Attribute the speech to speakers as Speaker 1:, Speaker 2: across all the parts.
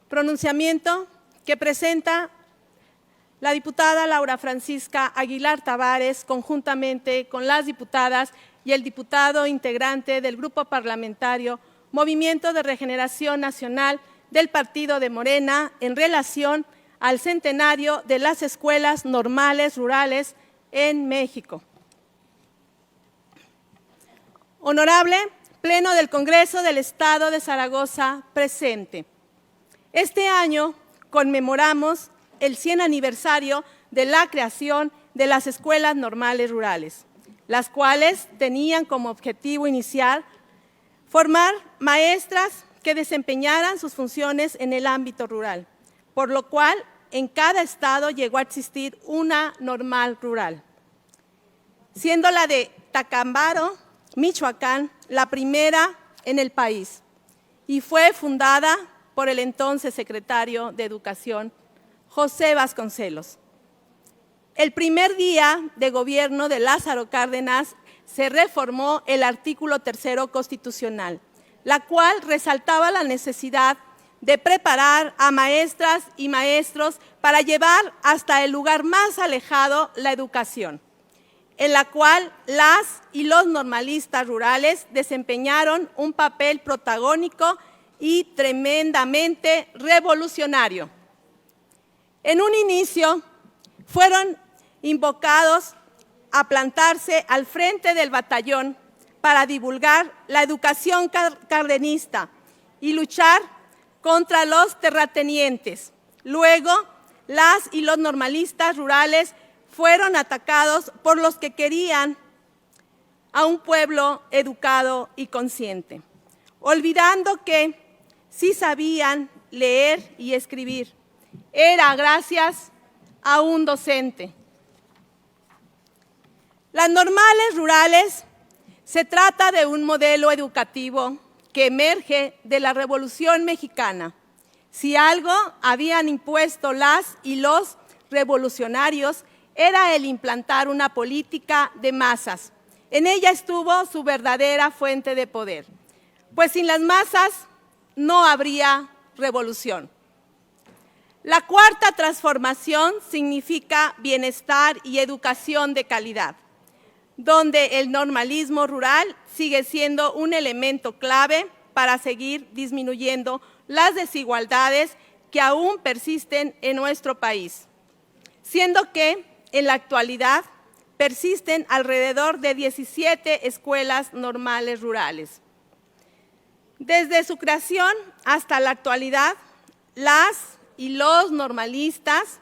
Speaker 1: Pronunciamiento que presenta la diputada Laura Francisca Aguilar Tavares, conjuntamente con las diputadas y el diputado integrante del Grupo Parlamentario Movimiento de Regeneración Nacional del Partido de Morena, en relación al centenario de las escuelas normales rurales en México. Honorable Pleno del Congreso del Estado de Zaragoza presente. Este año conmemoramos el 100 aniversario de la creación de las escuelas normales rurales, las cuales tenían como objetivo inicial formar maestras que desempeñaran sus funciones en el ámbito rural, por lo cual en cada estado llegó a existir una normal rural, siendo la de Tacámbaro, Michoacán, la primera en el país, y fue fundada por el entonces secretario de Educación, José Vasconcelos. El primer día de gobierno de Lázaro Cárdenas se reformó el artículo 3º constitucional, la cual resaltaba la necesidad de preparar a maestras y maestros para llevar hasta el lugar más alejado la educación, en la cual las y los normalistas rurales desempeñaron un papel protagónico y tremendamente revolucionario. En un inicio fueron invocados a plantarse al frente del batallón para divulgar la educación cardenista y luchar contra los terratenientes. Luego, las y los normalistas rurales fueron atacados por los que querían a un pueblo educado y consciente, olvidando que sí sabían leer y escribir. Era gracias a un docente. Las normales rurales se trata de un modelo educativo que emerge de la Revolución Mexicana. Si algo habían impuesto las y los revolucionarios, era el implantar una política de masas. En ella estuvo su verdadera fuente de poder, pues sin las masas no habría revolución. La cuarta transformación significa bienestar y educación de calidad, donde el normalismo rural sigue siendo un elemento clave para seguir disminuyendo las desigualdades que aún persisten en nuestro país, siendo que en la actualidad persisten alrededor de 17 escuelas normales rurales. Desde su creación hasta la actualidad, las y los normalistas,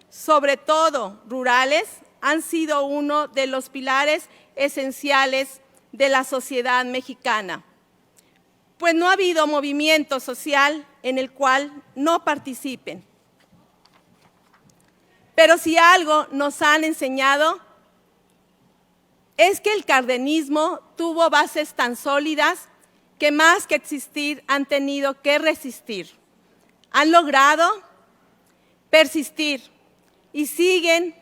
Speaker 1: sobre todo rurales, han sido uno de los pilares esenciales de la sociedad mexicana, pues no ha habido movimiento social en el cual no participen. Pero si algo nos han enseñado es que el cardenismo tuvo bases tan sólidas que más que existir han tenido que resistir. Han logrado persistir y siguen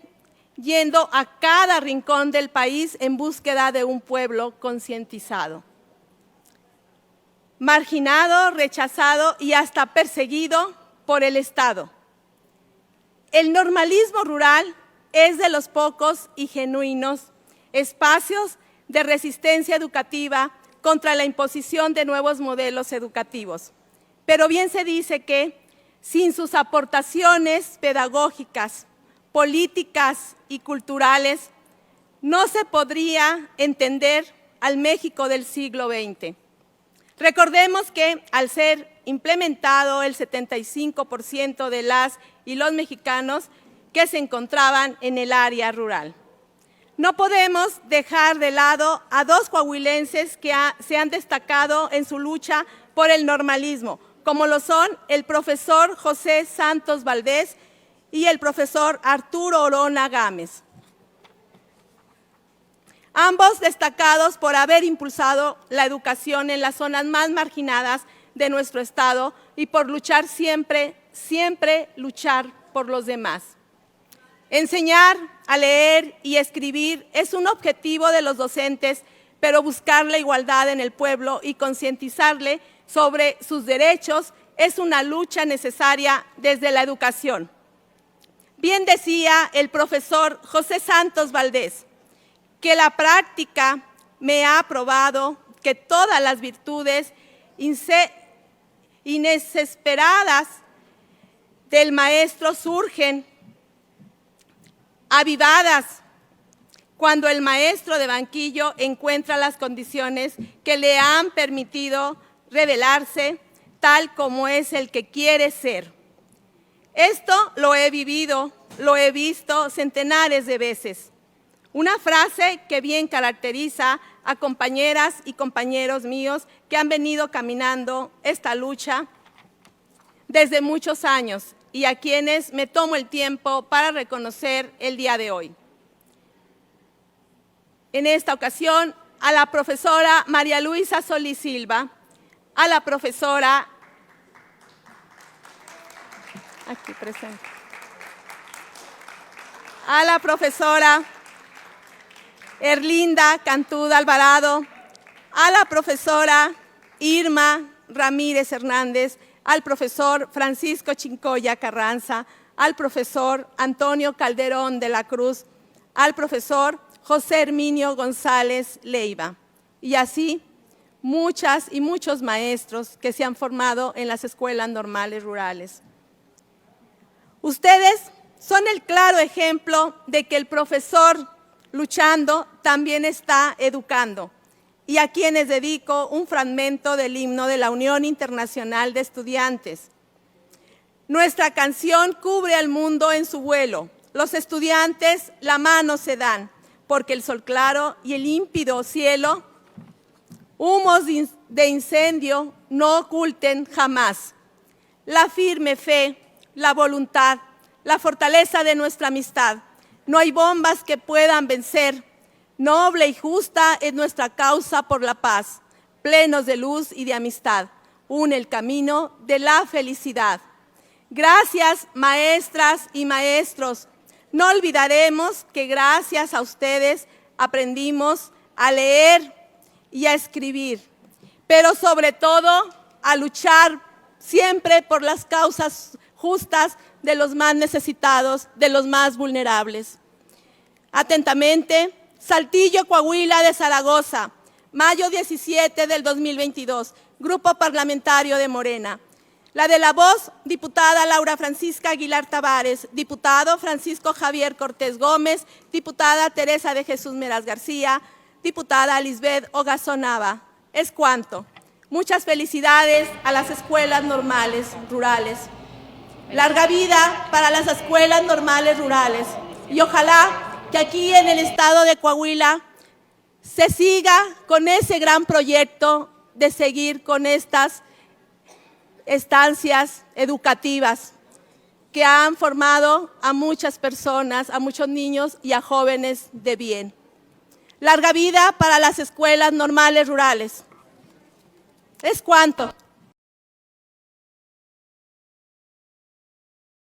Speaker 1: yendo a cada rincón del país en búsqueda de un pueblo concientizado, marginado, rechazado y hasta perseguido por el Estado. El normalismo rural es de los pocos y genuinos espacios de resistencia educativa contra la imposición de nuevos modelos educativos. Pero bien se dice que sin sus aportaciones pedagógicas, políticas y culturales, no se podría entender al México del siglo XX. Recordemos que al ser implementado el 75% de las y los mexicanos que se encontraban en el área rural. No podemos dejar de lado a dos coahuilenses que se han destacado en su lucha por el normalismo, como lo son el profesor José Santos Valdés y el profesor Arturo Orona Gámez. Ambos destacados por haber impulsado la educación en las zonas más marginadas de nuestro estado y por luchar siempre luchar por los demás. Enseñar a leer y escribir es un objetivo de los docentes, pero buscar la igualdad en el pueblo y concientizarle sobre sus derechos es una lucha necesaria desde la educación. Bien decía el profesor José Santos Valdés, que la práctica me ha probado que todas las virtudes inesperadas del maestro surgen avivadas cuando el maestro de banquillo encuentra las condiciones que le han permitido revelarse tal como es el que quiere ser. Esto lo he vivido, lo he visto centenares de veces. Una frase que bien caracteriza a compañeras y compañeros míos que han venido caminando esta lucha desde muchos años y a quienes me tomo el tiempo para reconocer el día de hoy. En esta ocasión, a la profesora María Luisa Solís Silva, a la profesora aquí presente, a la profesora Erlinda Cantú Alvarado, a la profesora Irma Ramírez Hernández, al profesor Francisco Chincoya Carranza, al profesor Antonio Calderón de la Cruz, al profesor José Herminio González Leiva, y así muchas y muchos maestros que se han formado en las escuelas normales rurales. Ustedes son el claro ejemplo de que el profesor luchando también está educando, y a quienes dedico un fragmento del himno de la Unión Internacional de Estudiantes. Nuestra canción cubre al mundo en su vuelo. Los estudiantes la mano se dan, porque el sol claro y el límpido cielo, humos de incendio no oculten jamás. La firme fe, la voluntad, la fortaleza de nuestra amistad. No hay bombas que puedan vencer. Noble y justa es nuestra causa por la paz. Plenos de luz y de amistad, une el camino de la felicidad. Gracias, maestras y maestros. No olvidaremos que gracias a ustedes aprendimos a leer y a escribir, pero sobre todo a luchar siempre por las causas justas de los más necesitados, de los más vulnerables. Atentamente, Saltillo, Coahuila de Zaragoza, mayo 17 del 2022, Grupo Parlamentario de Morena. La de la voz, diputada Laura Francisca Aguilar Tavares, diputado Francisco Javier Cortés Gómez, diputada Teresa de Jesús Meraz García, diputada Lisbeth Ogazón Nava. Es cuanto. Muchas felicidades a las escuelas normales rurales. Larga vida para las escuelas normales rurales. Y ojalá que aquí en el estado de Coahuila se siga con ese gran proyecto de seguir con estas estancias educativas que han formado a muchas personas, a muchos niños y a jóvenes de bien. Larga vida para las escuelas normales rurales. Es cuanto.